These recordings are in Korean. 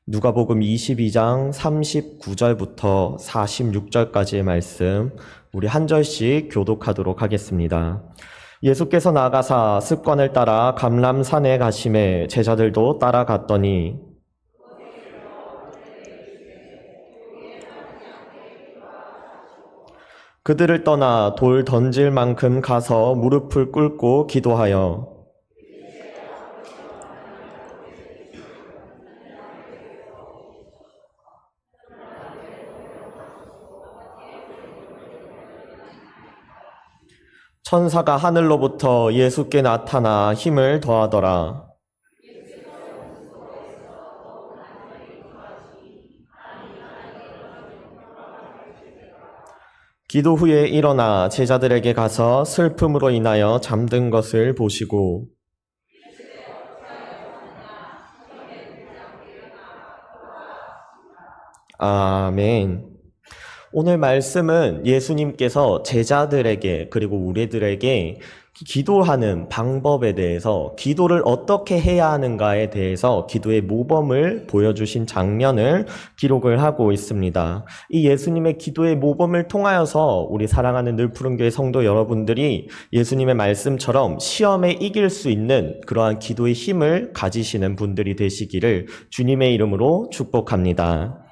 누가복음 22장 39절부터 46절까지의 말씀 우리 한 절씩 교독하도록 하겠습니다. 예수께서 나가사 습관을 따라 감람산에 가심에 제자들도 따라갔더니 그들을 떠나 돌 던질 만큼 가서 무릎을 꿇고 기도하여 천사가 하늘로부터 예수께 나타나 힘을 더하더라. 기도 후에 일어나 제자들에게 가서 슬픔으로 인하여 잠든 것을 보시고 아멘. 오늘 말씀은 예수님께서 제자들에게 그리고 우리들에게 기도하는 방법에 대해서 기도를 어떻게 해야 하는가에 대해서 기도의 모범을 보여주신 장면을 기록을 하고 있습니다. 이 예수님의 기도의 모범을 통하여서 우리 사랑하는 늘푸른교회 성도 여러분들이 예수님의 말씀처럼 시험에 이길 수 있는 그러한 기도의 힘을 가지시는 분들이 되시기를 주님의 이름으로 축복합니다.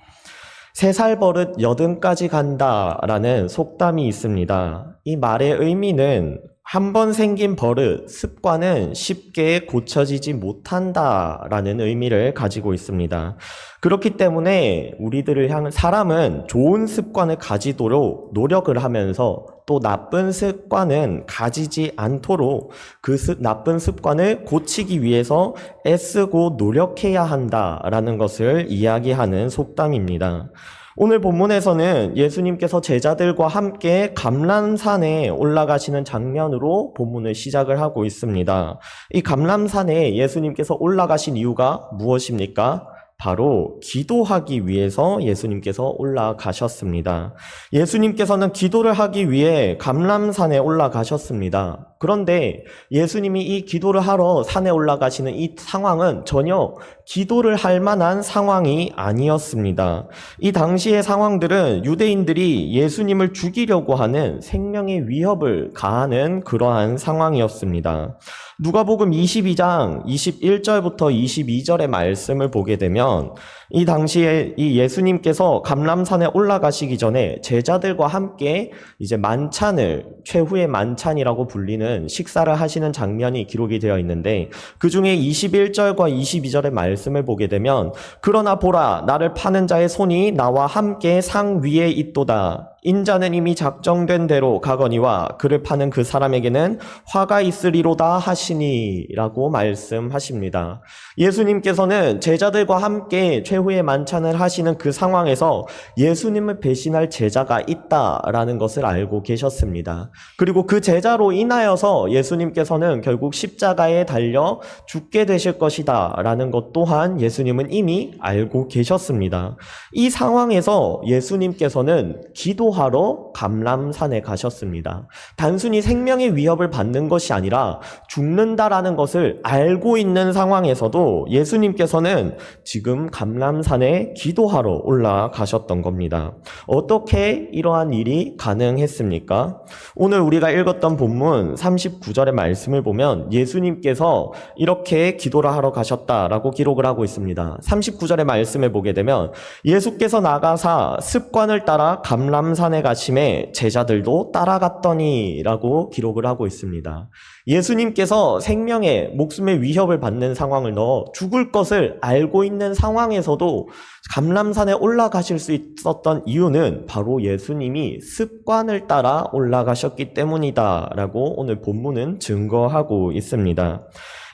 3살 버릇 80까지 간다라는 속담이 있습니다. 이 말의 의미는 한 번 생긴 버릇, 습관은 쉽게 고쳐지지 못한다라는 의미를 가지고 있습니다. 그렇기 때문에 우리들을 향한 사람은 좋은 습관을 가지도록 노력을 하면서 또 나쁜 습관은 가지지 않도록 그 나쁜 습관을 고치기 위해서 애쓰고 노력해야 한다라는 것을 이야기하는 속담입니다. 오늘 본문에서는 예수님께서 제자들과 함께 감람산에 올라가시는 장면으로 본문을 시작을 하고 있습니다. 이 감람산에 예수님께서 올라가신 이유가 무엇입니까? 바로 기도하기 위해서 예수님께서 올라가셨습니다. 예수님께서는 기도를 하기 위해 감람산에 올라가셨습니다. 그런데 예수님이 이 기도를 하러 산에 올라가시는 이 상황은 전혀 기도를 할 만한 상황이 아니었습니다. 이 당시의 상황들은 유대인들이 예수님을 죽이려고 하는 생명의 위협을 가하는 그러한 상황이었습니다. 누가복음 22장 21절부터 22절의 말씀을 보게 되면 이 당시에 이 예수님께서 감람산에 올라가시기 전에 제자들과 함께 이제 만찬을 최후의 만찬이라고 불리는 식사를 하시는 장면이 기록이 되어 있는데 그 중에 21절과 22절의 말씀을 보게 되면 그러나 보라 나를 파는 자의 손이 나와 함께 상 위에 있도다. 인자는 이미 작정된 대로 가거니와 그를 파는 그 사람에게는 화가 있으리로다 하시니라고 말씀하십니다. 예수님께서는 제자들과 함께 최후의 만찬을 하시는 그 상황에서 예수님을 배신할 제자가 있다라는 것을 알고 계셨습니다. 그리고 그 제자로 인하여서 예수님께서는 결국 십자가에 달려 죽게 되실 것이다 라는 것 또한 예수님은 이미 알고 계셨습니다. 이 상황에서 예수님께서는 기도하러 감람산에 가셨습니다. 단순히 생명의 위협을 받는 것이 아니라 죽는다라는 것을 알고 있는 상황에서도 예수님께서는 지금 감람산에 기도하러 올라가셨던 겁니다. 어떻게 이러한 일이 가능했습니까? 오늘 우리가 읽었던 본문 39절의 말씀을 보면 예수님께서 이렇게 기도를 하러 가셨다라고 기록을 하고 있습니다. 39절의 말씀을 보게 되면 예수께서 나가사 습관을 따라 감람산에 가심에 제자들도 따라갔더니 라고 기록을 하고 있습니다. 예수님께서 생명의 목숨의 위협을 받는 상황을 넣어 죽을 것을 알고 있는 상황에서도 감람산에 올라가실 수 있었던 이유는 바로 예수님이 습관을 따라 올라가셨기 때문이다 라고 오늘 본문은 증거하고 있습니다.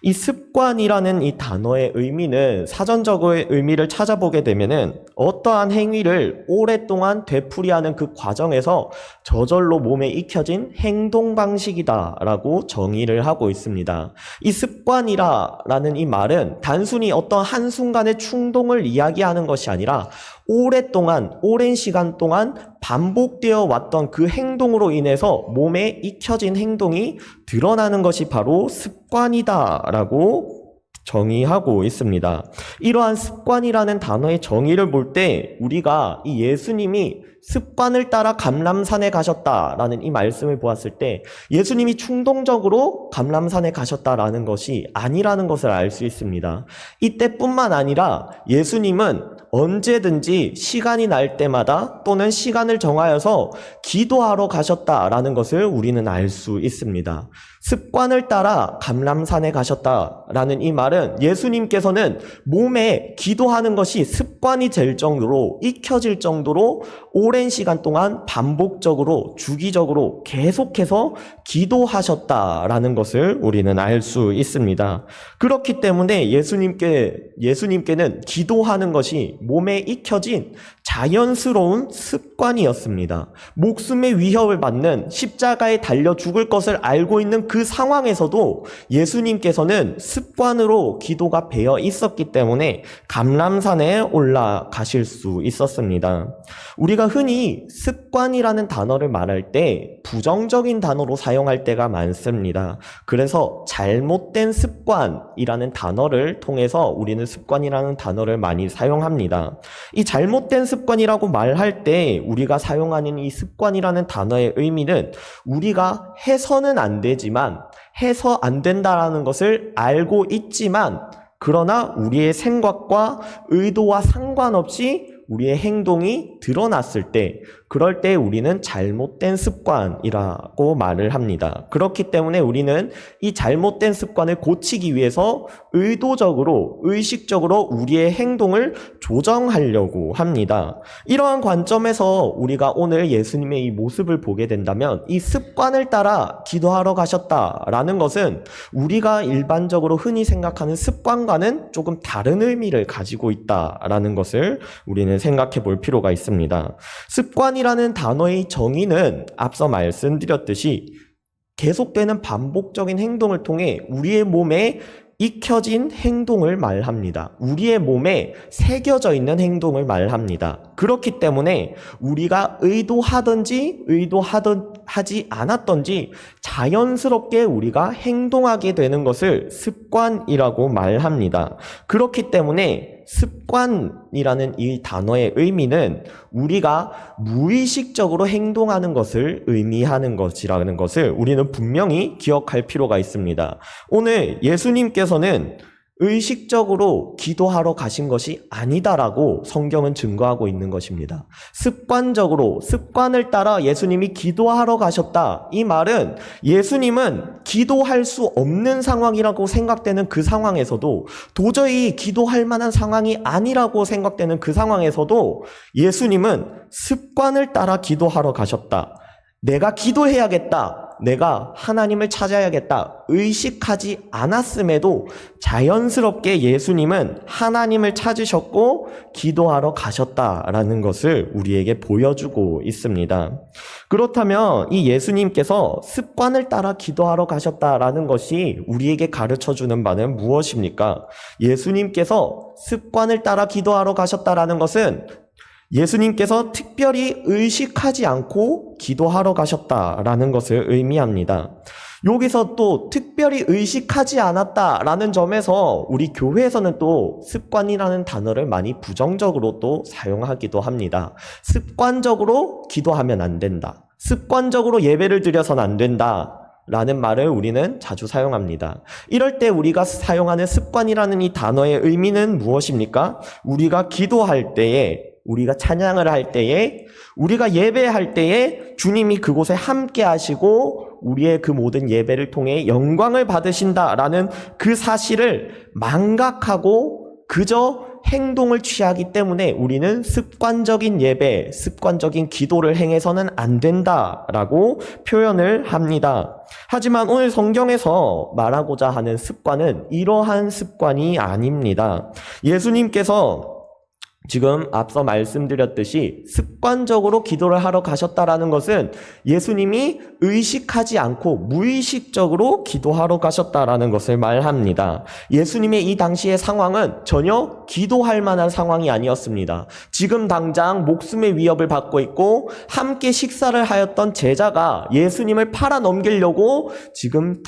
이 습관이라는 이 단어의 의미는 사전적의 의미를 찾아보게 되면은 어떠한 행위를 오랫동안 되풀이하는 그 과정에서 저절로 몸에 익혀진 행동 방식이다라고 정의를 하고 있습니다. 이 습관이라는 이 말은 단순히 어떤 한순간의 충동을 이야기하는 것이 아니라 오랜 시간 동안 반복되어 왔던 그 행동으로 인해서 몸에 익혀진 행동이 드러나는 것이 바로 습관이다라고 정의하고 있습니다. 이러한 습관이라는 단어의 정의를 볼 때 우리가 이 예수님이 습관을 따라 감람산에 가셨다라는 이 말씀을 보았을 때 예수님이 충동적으로 감람산에 가셨다라는 것이 아니라는 것을 알 수 있습니다. 이때뿐만 아니라 예수님은 언제든지 시간이 날 때마다 또는 시간을 정하여서 기도하러 가셨다라는 것을 우리는 알 수 있습니다. 습관을 따라 감람산에 가셨다라는 이 말은 예수님께서는 몸에 기도하는 것이 습관이 될 정도로 익혀질 정도로 오랜 시간 동안 반복적으로 주기적으로 계속해서 기도하셨다라는 것을 우리는 알 수 있습니다. 그렇기 때문에 예수님께는 기도하는 것이 몸에 익혀진 자연스러운 습관이었습니다. 목숨의 위협을 받는 십자가에 달려 죽을 것을 알고 있는 그 상황에서도 예수님께서는 습관으로 기도가 배어 있었기 때문에 감람산에 올라가실 수 있었습니다. 우리가 흔히 습관이라는 단어를 말할 때 부정적인 단어로 사용할 때가 많습니다. 그래서 잘못된 습관이라는 단어를 통해서 우리는 습관이라는 단어를 많이 사용합니다. 이 잘못된 습관이라고 말할 때 우리가 사용하는 이 습관이라는 단어의 의미는 우리가 해서는 안 되지만 해서 안 된다라는 것을 알고 있지만 그러나 우리의 생각과 의도와 상관없이 우리의 행동이 드러났을 때 그럴 때 우리는 잘못된 습관이라고 말을 합니다. 그렇기 때문에 우리는 이 잘못된 습관을 고치기 위해서 의도적으로, 의식적으로 우리의 행동을 조정하려고 합니다. 이러한 관점에서 우리가 오늘 예수님의 이 모습을 보게 된다면 이 습관을 따라 기도하러 가셨다라는 것은 우리가 일반적으로 흔히 생각하는 습관과는 조금 다른 의미를 가지고 있다라는 것을 우리는 생각해 볼 필요가 있습니다. 습관이라는 단어의 정의는 앞서 말씀드렸듯이 계속되는 반복적인 행동을 통해 우리의 몸에 익혀진 행동을 말합니다. 우리의 몸에 새겨져 있는 행동을 말합니다. 그렇기 때문에 우리가 의도하든지 하지 않았던지 자연스럽게 우리가 행동하게 되는 것을 습관이라고 말합니다. 그렇기 때문에 습관이라는 이 단어의 의미는 우리가 무의식적으로 행동하는 것을 의미하는 것이라는 것을 우리는 분명히 기억할 필요가 있습니다. 오늘 예수님께서는 의식적으로 기도하러 가신 것이 아니다라고 성경은 증거하고 있는 것입니다. 습관적으로, 습관을 따라 예수님이 기도하러 가셨다. 이 말은 예수님은 기도할 수 없는 상황이라고 생각되는 그 상황에서도 도저히 기도할 만한 상황이 아니라고 생각되는 그 상황에서도 예수님은 습관을 따라 기도하러 가셨다. 내가 기도해야겠다. 내가 하나님을 찾아야겠다. 의식하지 않았음에도 자연스럽게 예수님은 하나님을 찾으셨고 기도하러 가셨다라는 것을 우리에게 보여주고 있습니다. 그렇다면 이 예수님께서 습관을 따라 기도하러 가셨다라는 것이 우리에게 가르쳐주는 바는 무엇입니까? 예수님께서 습관을 따라 기도하러 가셨다라는 것은 예수님께서 특별히 의식하지 않고 기도하러 가셨다라는 것을 의미합니다. 여기서 또 특별히 의식하지 않았다라는 점에서 우리 교회에서는 또 습관이라는 단어를 많이 부정적으로 또 사용하기도 합니다. 습관적으로 기도하면 안 된다. 습관적으로 예배를 드려서는 안 된다. 라는 말을 우리는 자주 사용합니다. 이럴 때 우리가 사용하는 습관이라는 이 단어의 의미는 무엇입니까? 우리가 기도할 때에 우리가 찬양을 할 때에 우리가 예배할 때에 주님이 그곳에 함께 하시고 우리의 그 모든 예배를 통해 영광을 받으신다라는 그 사실을 망각하고 그저 행동을 취하기 때문에 우리는 습관적인 예배, 습관적인 기도를 행해서는 안 된다라고 표현을 합니다. 하지만 오늘 성경에서 말하고자 하는 습관은 이러한 습관이 아닙니다. 예수님께서 지금 앞서 말씀드렸듯이 습관적으로 기도를 하러 가셨다라는 것은 예수님이 의식하지 않고 무의식적으로 기도하러 가셨다라는 것을 말합니다. 예수님의 이 당시의 상황은 전혀 기도할 만한 상황이 아니었습니다. 지금 당장 목숨의 위협을 받고 있고 함께 식사를 하였던 제자가 예수님을 팔아넘기려고 지금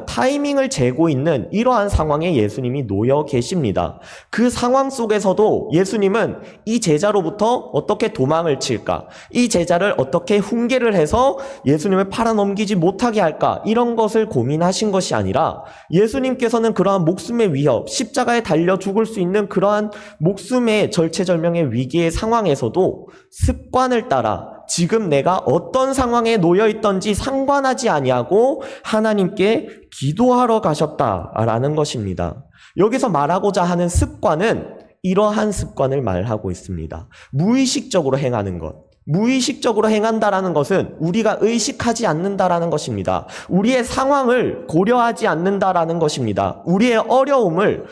타이밍을 재고 있는 이러한 상황에 예수님이 놓여 계십니다. 그 상황 속에서도 예수님은 이 제자로부터 어떻게 도망을 칠까? 이 제자를 어떻게 훈계를 해서 예수님을 팔아넘기지 못하게 할까? 이런 것을 고민하신 것이 아니라 예수님께서는 그러한 목숨의 위협, 십자가에 달려 죽을 수 있는 그러한 목숨의 절체절명의 위기의 상황에서도 습관을 따라 지금 내가 어떤 상황에 놓여 있던지 상관하지 아니하고 하나님께 기도하러 가셨다라는 것입니다. 여기서 말하고자 하는 습관은 이러한 습관을 말하고 있습니다. 무의식적으로 행하는 것. 무의식적으로 행한다라는 것은 우리가 의식하지 않는다라는 것입니다. 우리의 상황을 고려하지 않는다라는 것입니다. 우리의 어려움을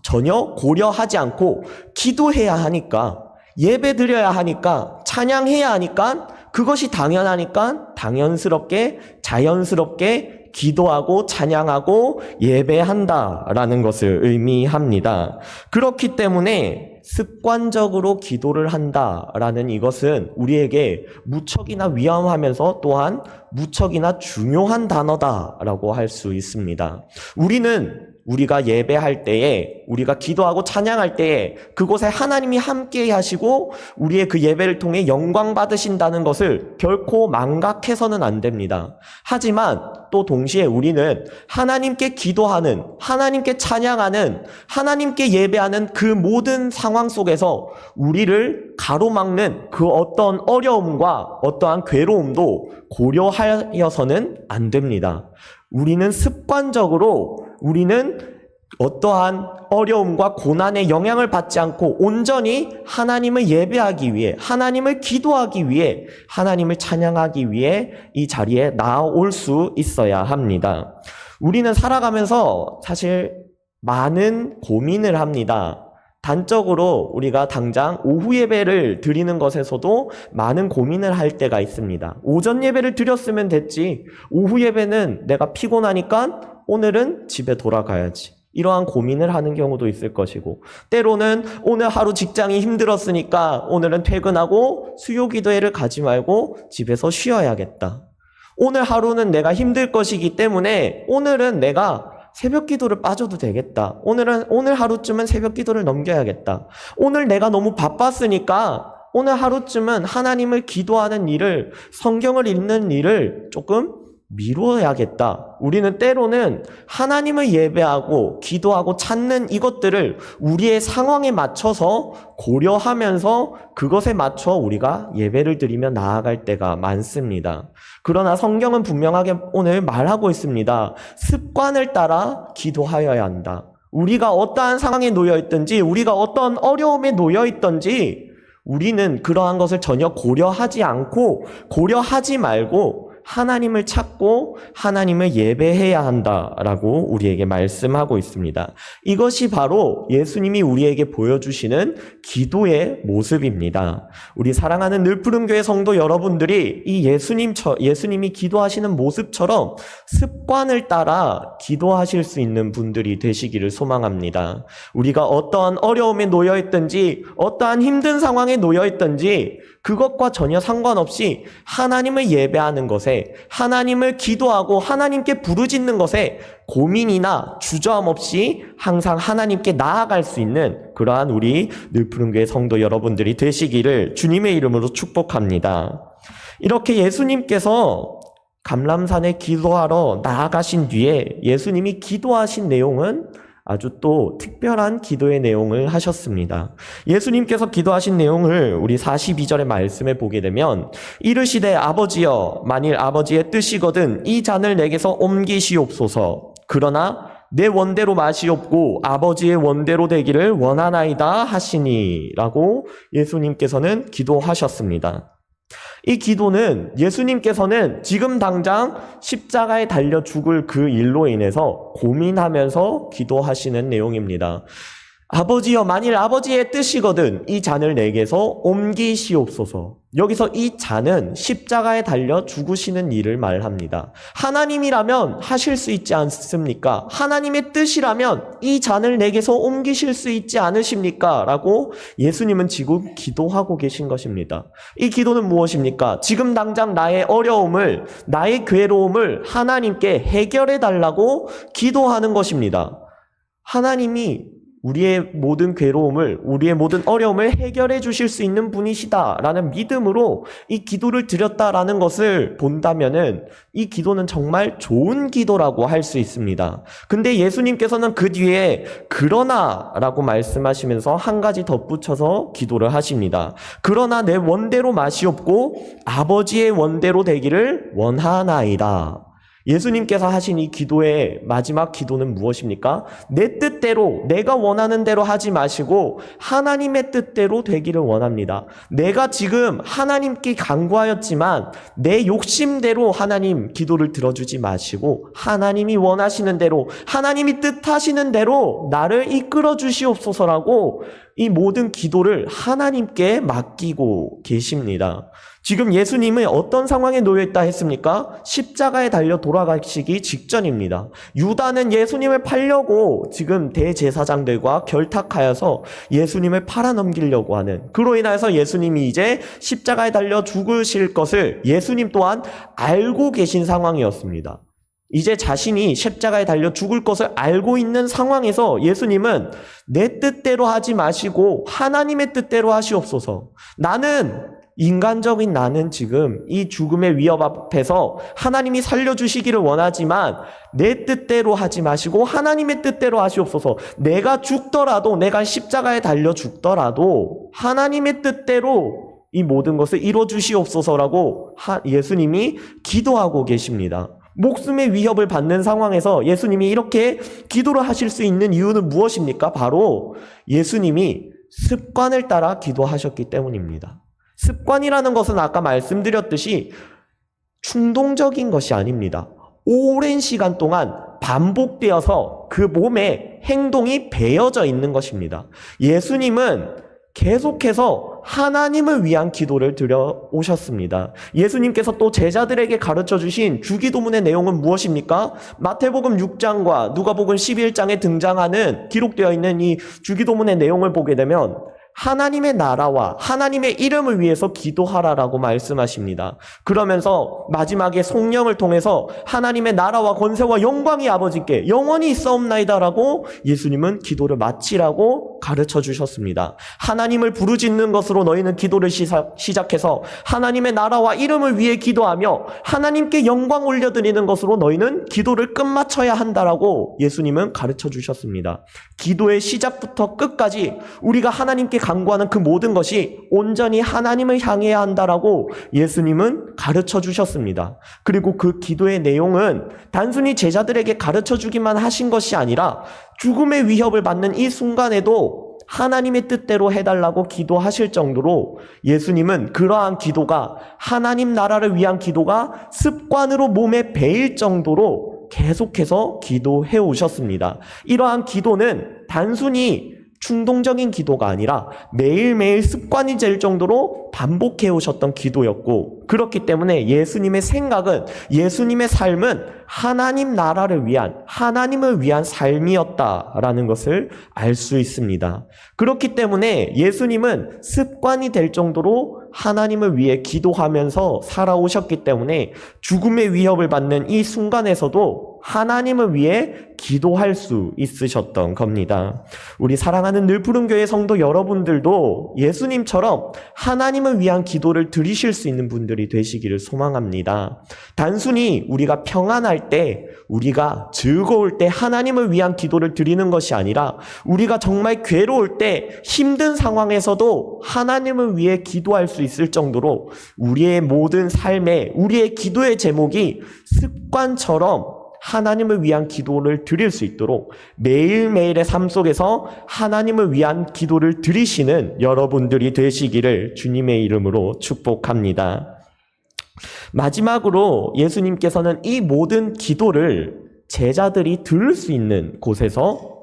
전혀 고려하지 않고 기도해야 하니까, 예배 드려야 하니까, 찬양해야 하니까, 그것이 당연하니까 당연스럽게, 자연스럽게 기도하고 찬양하고 예배한다라는 것을 의미합니다. 그렇기 때문에 습관적으로 기도를 한다라는 이것은 우리에게 무척이나 위험하면서 또한 무척이나 중요한 단어다라고 할 수 있습니다. 우리가 예배할 때에, 우리가 기도하고 찬양할 때에 그곳에 하나님이 함께 하시고 우리의 그 예배를 통해 영광 받으신다는 것을 결코 망각해서는 안 됩니다. 하지만 또 동시에 우리는 하나님께 기도하는, 하나님께 찬양하는, 하나님께 예배하는 그 모든 상황 속에서 우리를 가로막는 그 어떤 어려움과 어떠한 괴로움도 고려하여서는 안 됩니다. 우리는 어떠한 어려움과 고난의 영향을 받지 않고 온전히 하나님을 예배하기 위해, 하나님을 기도하기 위해, 하나님을 찬양하기 위해 이 자리에 나올 수 있어야 합니다. 우리는 살아가면서 사실 많은 고민을 합니다. 단적으로 우리가 당장 오후 예배를 드리는 것에서도 많은 고민을 할 때가 있습니다. 오전 예배를 드렸으면 됐지. 오후 예배는 내가 피곤하니까 오늘은 집에 돌아가야지. 이러한 고민을 하는 경우도 있을 것이고, 때로는 오늘 하루 직장이 힘들었으니까 오늘은 퇴근하고 수요기도회를 가지 말고 집에서 쉬어야겠다. 오늘 하루는 내가 힘들 것이기 때문에 오늘은 내가 새벽 기도를 빠져도 되겠다. 오늘 하루쯤은 새벽 기도를 넘겨야겠다. 오늘 내가 너무 바빴으니까 오늘 하루쯤은 하나님을 기도하는 일을, 성경을 읽는 일을 조금 미뤄야겠다. 우리는 때로는 하나님을 예배하고 기도하고 찾는 이것들을 우리의 상황에 맞춰서 고려하면서 그것에 맞춰 우리가 예배를 드리며 나아갈 때가 많습니다. 그러나 성경은 분명하게 오늘 말하고 있습니다. 습관을 따라 기도하여야 한다. 우리가 어떠한 상황에 놓여 있든지, 우리가 어떤 어려움에 놓여 있든지 우리는 그러한 것을 전혀 고려하지 말고 하나님을 찾고 하나님을 예배해야 한다라고 우리에게 말씀하고 있습니다. 이것이 바로 예수님이 우리에게 보여주시는 기도의 모습입니다. 우리 사랑하는 늘푸른교회 성도 여러분들이 이 예수님이 기도하시는 모습처럼 습관을 따라 기도하실 수 있는 분들이 되시기를 소망합니다. 우리가 어떠한 어려움에 놓여 있든지, 어떠한 힘든 상황에 놓여 있든지 그것과 전혀 상관없이 하나님을 예배하는 것에, 하나님을 기도하고 하나님께 부르짖는 것에 고민이나 주저함 없이 항상 하나님께 나아갈 수 있는 그러한 우리 늘푸른교회 성도 여러분들이 되시기를 주님의 이름으로 축복합니다. 이렇게 예수님께서 감람산에 기도하러 나아가신 뒤에 예수님이 기도하신 내용은 아주 또 특별한 기도의 내용을 하셨습니다. 예수님께서 기도하신 내용을 우리 42절의 말씀에 보게 되면, 이르시되 아버지여, 만일 아버지의 뜻이거든 이 잔을 내게서 옮기시옵소서. 그러나 내 원대로 마시옵고 아버지의 원대로 되기를 원하나이다 하시니 라고 예수님께서는 기도하셨습니다. 이 기도는 예수님께서는 지금 당장 십자가에 달려 죽을 그 일로 인해서 고민하면서 기도하시는 내용입니다. 아버지여, 만일 아버지의 뜻이거든 이 잔을 내게서 옮기시옵소서. 여기서 이 잔은 십자가에 달려 죽으시는 일을 말합니다. 하나님이라면 하실 수 있지 않습니까? 하나님의 뜻이라면 이 잔을 내게서 옮기실 수 있지 않으십니까? 라고 예수님은 지금 기도하고 계신 것입니다. 이 기도는 무엇입니까? 지금 당장 나의 어려움을, 나의 괴로움을 하나님께 해결해 달라고 기도하는 것입니다. 하나님이 우리의 모든 괴로움을, 우리의 모든 어려움을 해결해 주실 수 있는 분이시다라는 믿음으로 이 기도를 드렸다라는 것을 본다면은 이 기도는 정말 좋은 기도라고 할 수 있습니다. 근데 예수님께서는 그 뒤에 그러나라고 말씀하시면서 한 가지 덧붙여서 기도를 하십니다. 그러나 내 원대로 마시옵고 아버지의 원대로 되기를 원하나이다. 예수님께서 하신 이 기도의 마지막 기도는 무엇입니까? 내 뜻대로, 내가 원하는 대로 하지 마시고 하나님의 뜻대로 되기를 원합니다. 내가 지금 하나님께 간구하였지만 내 욕심대로 하나님 기도를 들어주지 마시고 하나님이 원하시는 대로, 하나님이 뜻하시는 대로 나를 이끌어 주시옵소서라고 이 모든 기도를 하나님께 맡기고 계십니다. 지금 예수님은 어떤 상황에 놓여있다 했습니까? 십자가에 달려 돌아가시기 직전입니다. 유다는 예수님을 팔려고 지금 대제사장들과 결탁하여서 예수님을 팔아넘기려고 하는, 그로 인해서 예수님이 이제 십자가에 달려 죽으실 것을 예수님 또한 알고 계신 상황이었습니다. 이제 자신이 십자가에 달려 죽을 것을 알고 있는 상황에서 예수님은 내 뜻대로 하지 마시고 하나님의 뜻대로 하시옵소서. 인간적인 나는 지금 이 죽음의 위협 앞에서 하나님이 살려주시기를 원하지만 내 뜻대로 하지 마시고 하나님의 뜻대로 하시옵소서. 내가 죽더라도, 내가 십자가에 달려 죽더라도 하나님의 뜻대로 이 모든 것을 이루어 주시옵소서라고 예수님이 기도하고 계십니다. 목숨의 위협을 받는 상황에서 예수님이 이렇게 기도를 하실 수 있는 이유는 무엇입니까? 바로 예수님이 습관을 따라 기도하셨기 때문입니다. 습관이라는 것은 아까 말씀드렸듯이 충동적인 것이 아닙니다. 오랜 시간 동안 반복되어서 그 몸에 행동이 배어져 있는 것입니다. 예수님은 계속해서 하나님을 위한 기도를 드려 오셨습니다. 예수님께서 또 제자들에게 가르쳐 주신 주기도문의 내용은 무엇입니까? 마태복음 6장과 누가복음 11장에 등장하는, 기록되어 있는 이 주기도문의 내용을 보게 되면 하나님의 나라와 하나님의 이름을 위해서 기도하라라고 말씀하십니다. 그러면서 마지막에 성령을 통해서 하나님의 나라와 권세와 영광이 아버지께 영원히 있사옵나이다라고 예수님은 기도를 마치라고 가르쳐 주셨습니다. 하나님을 부르짖는 것으로 너희는 기도를 시작해서 하나님의 나라와 이름을 위해 기도하며 하나님께 영광 올려드리는 것으로 너희는 기도를 끝마쳐야 한다라고 예수님은 가르쳐 주셨습니다. 기도의 시작부터 끝까지 우리가 하나님께 간구하는 그 모든 것이 온전히 하나님을 향해야 한다라고 예수님은 가르쳐 주셨습니다. 그리고 그 기도의 내용은 단순히 제자들에게 가르쳐 주기만 하신 것이 아니라 죽음의 위협을 받는 이 순간에도 하나님의 뜻대로 해달라고 기도하실 정도로 예수님은 그러한 기도가, 하나님 나라를 위한 기도가 습관으로 몸에 배일 정도로 계속해서 기도해 오셨습니다. 이러한 기도는 단순히 충동적인 기도가 아니라 매일매일 습관이 될 정도로 반복해 오셨던 기도였고, 그렇기 때문에 예수님의 생각은, 예수님의 삶은 하나님 나라를 위한, 하나님을 위한 삶이었다라는 것을 알 수 있습니다. 그렇기 때문에 예수님은 습관이 될 정도로 하나님을 위해 기도하면서 살아오셨기 때문에 죽음의 위협을 받는 이 순간에서도 하나님을 위해 기도할 수 있으셨던 겁니다. 우리 사랑하는 늘푸른교회 성도 여러분들도 예수님처럼 하나님을 위한 기도를 드리실 수 있는 분들이 되시기를 소망합니다. 단순히 우리가 평안할 때, 우리가 즐거울 때 하나님을 위한 기도를 드리는 것이 아니라 우리가 정말 괴로울 때, 힘든 상황에서도 하나님을 위해 기도할 수 있을 정도로 우리의 모든 삶에, 우리의 기도의 제목이 습관처럼 하나님을 위한 기도를 드릴 수 있도록 매일매일의 삶 속에서 하나님을 위한 기도를 드리시는 여러분들이 되시기를 주님의 이름으로 축복합니다. 마지막으로 예수님께서는 이 모든 기도를 제자들이 들을 수 있는 곳에서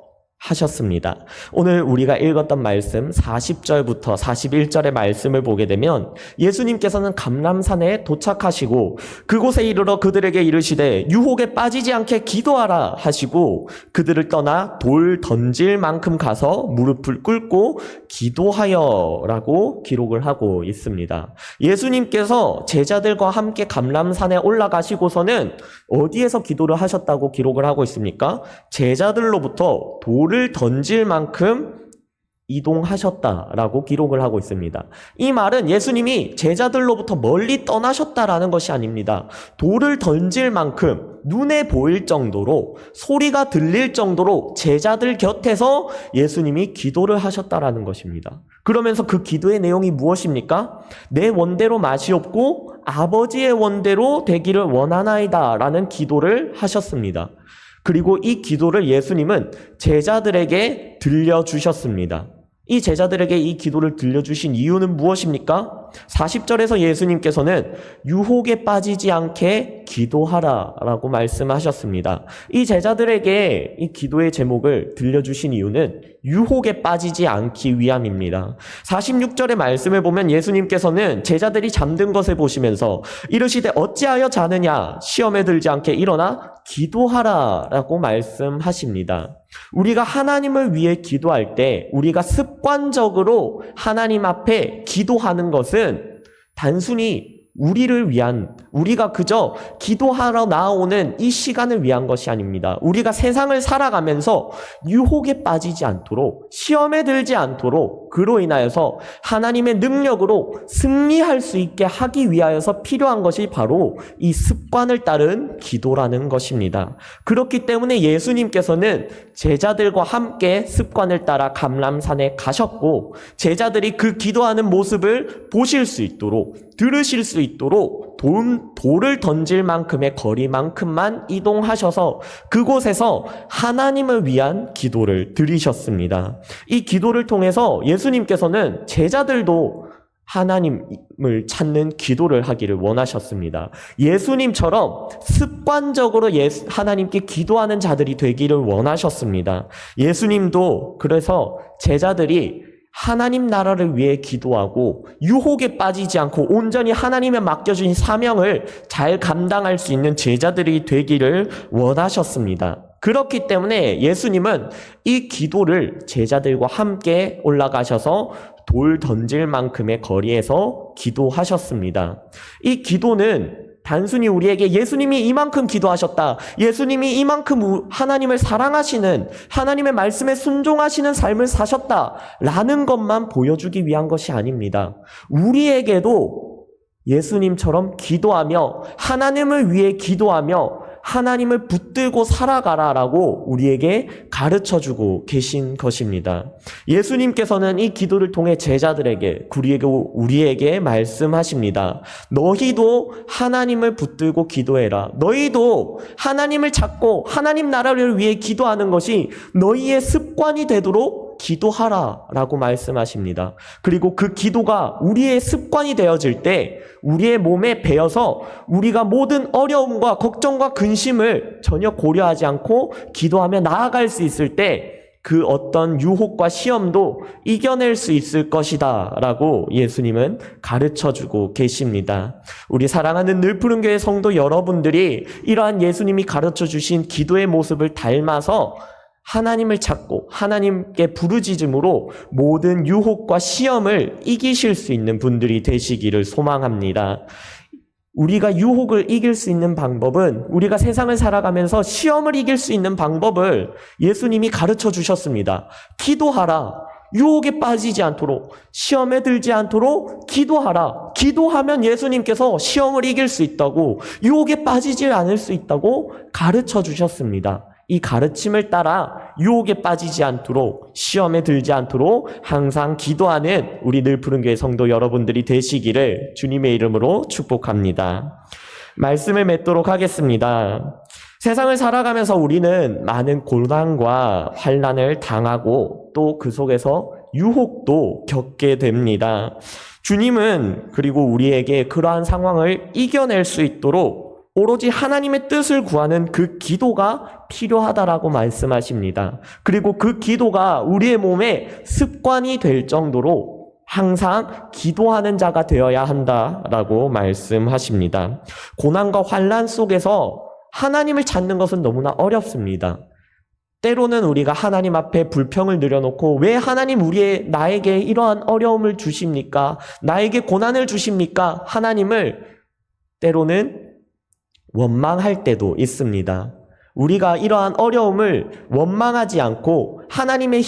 하셨습니다. 오늘 우리가 읽었던 말씀 40절부터 41절의 말씀을 보게 되면 예수님께서는 감람산에 도착하시고 그곳에 이르러 그들에게 이르시되 유혹에 빠지지 않게 기도하라 하시고 그들을 떠나 돌 던질 만큼 가서 무릎을 꿇고 기도하여라고 기록을 하고 있습니다. 예수님께서 제자들과 함께 감람산에 올라가시고서는 어디에서 기도를 하셨다고 기록을 하고 있습니까? 제자들로부터 돌을 던질 만큼 이동하셨다라고 기록을 하고 있습니다. 이 말은 예수님이 제자들로부터 멀리 떠나셨다라는 것이 아닙니다. 돌을 던질 만큼 눈에 보일 정도로 소리가 들릴 정도로 제자들 곁에서 예수님이 기도를 하셨다라는 것입니다. 그러면서 그 기도의 내용이 무엇입니까? 내 원대로 마시옵고 아버지의 원대로 되기를 원하나이다 라는 기도를 하셨습니다. 그리고 이 기도를 예수님은 제자들에게 들려주셨습니다. 이 제자들에게 이 기도를 들려주신 이유는 무엇입니까? 40절에서 예수님께서는 유혹에 빠지지 않게 기도하라 라고 말씀하셨습니다. 이 제자들에게 이 기도의 제목을 들려주신 이유는 유혹에 빠지지 않기 위함입니다. 46절의 말씀을 보면 예수님께서는 제자들이 잠든 것을 보시면서 이르시되 어찌하여 자느냐 시험에 들지 않게 일어나 기도하라 라고 말씀하십니다. 우리가 하나님을 위해 기도할 때 우리가 습관적으로 하나님 앞에 기도하는 것은 단순히 우리를 위한, 우리가 그저 기도하러 나오는 이 시간을 위한 것이 아닙니다. 우리가 세상을 살아가면서 유혹에 빠지지 않도록, 시험에 들지 않도록 그로 인하여서 하나님의 능력으로 승리할 수 있게 하기 위하여서 필요한 것이 바로 이 습관을 따른 기도라는 것입니다. 그렇기 때문에 예수님께서는 제자들과 함께 습관을 따라 감람산에 가셨고 제자들이 그 기도하는 모습을 보실 수 있도록 들으실 수 있도록 돌을 던질 만큼의 거리만큼만 이동하셔서 그곳에서 하나님을 위한 기도를 드리셨습니다. 이 기도를 통해서 예수님께서는 제자들도 하나님을 찾는 기도를 하기를 원하셨습니다. 예수님처럼 습관적으로 하나님께 기도하는 자들이 되기를 원하셨습니다. 예수님도 그래서 제자들이 하나님 나라를 위해 기도하고 유혹에 빠지지 않고 온전히 하나님에 맡겨주신 사명을 잘 감당할 수 있는 제자들이 되기를 원하셨습니다. 그렇기 때문에 예수님은 이 기도를 제자들과 함께 올라가셔서 돌 던질 만큼의 거리에서 기도하셨습니다. 이 기도는 단순히 우리에게 예수님이 이만큼 기도하셨다, 예수님이 이만큼 하나님을 사랑하시는, 하나님의 말씀에 순종하시는 삶을 사셨다라는 것만 보여주기 위한 것이 아닙니다. 우리에게도 예수님처럼 기도하며 하나님을 위해 기도하며 하나님을 붙들고 살아가라라고 우리에게 가르쳐주고 계신 것입니다. 예수님께서는 이 기도를 통해 제자들에게 그리고 우리에게 말씀하십니다. 너희도 하나님을 붙들고 기도해라. 너희도 하나님을 찾고 하나님 나라를 위해 기도하는 것이 너희의 습관이 되도록 기도하라 라고 말씀하십니다. 그리고 그 기도가 우리의 습관이 되어질 때 우리의 몸에 배어서 우리가 모든 어려움과 걱정과 근심을 전혀 고려하지 않고 기도하며 나아갈 수 있을 때 그 어떤 유혹과 시험도 이겨낼 수 있을 것이다 라고 예수님은 가르쳐주고 계십니다. 우리 사랑하는 늘푸른교회 성도 여러분들이 이러한 예수님이 가르쳐주신 기도의 모습을 닮아서 하나님을 찾고 하나님께 부르짖음으로 모든 유혹과 시험을 이기실 수 있는 분들이 되시기를 소망합니다. 우리가 유혹을 이길 수 있는 방법은 우리가 세상을 살아가면서 시험을 이길 수 있는 방법을 예수님이 가르쳐 주셨습니다. 기도하라. 유혹에 빠지지 않도록, 시험에 들지 않도록 기도하라. 기도하면 예수님께서 시험을 이길 수 있다고, 유혹에 빠지지 않을 수 있다고 가르쳐 주셨습니다. 이 가르침을 따라 유혹에 빠지지 않도록, 시험에 들지 않도록 항상 기도하는 우리 늘푸른교회 성도 여러분들이 되시기를 주님의 이름으로 축복합니다. 말씀을 맺도록 하겠습니다. 세상을 살아가면서 우리는 많은 고난과 환난을 당하고 또 그 속에서 유혹도 겪게 됩니다. 주님은 그리고 우리에게 그러한 상황을 이겨낼 수 있도록 오로지 하나님의 뜻을 구하는 그 기도가 필요하다라고 말씀하십니다. 그리고 그 기도가 우리의 몸에 습관이 될 정도로 항상 기도하는 자가 되어야 한다라고 말씀하십니다. 고난과 환난 속에서 하나님을 찾는 것은 너무나 어렵습니다. 때로는 우리가 하나님 앞에 불평을 늘여놓고 왜 하나님 나에게 이러한 어려움을 주십니까? 나에게 고난을 주십니까? 하나님을 때로는 원망할 때도 있습니다. 우리가 이러한 어려움을 원망하지 않고 하나님의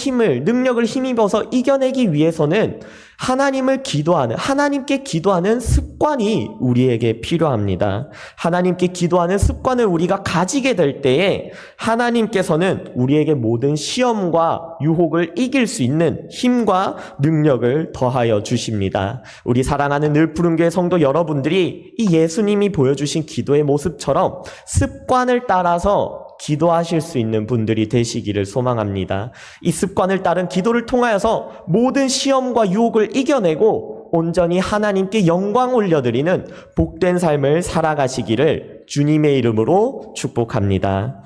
능력을 힘입어서 이겨내기 위해서는 하나님께 기도하는 습관이 우리에게 필요합니다. 하나님께 기도하는 습관을 우리가 가지게 될 때에 하나님께서는 우리에게 모든 시험과 유혹을 이길 수 있는 힘과 능력을 더하여 주십니다. 우리 사랑하는 늘푸른교회 성도 여러분들이 이 예수님이 보여주신 기도의 모습처럼 습관을 따라서 기도하실 수 있는 분들이 되시기를 소망합니다. 이 습관을 따른 기도를 통하여서 모든 시험과 유혹을 이겨내고 온전히 하나님께 영광 올려드리는 복된 삶을 살아가시기를 주님의 이름으로 축복합니다.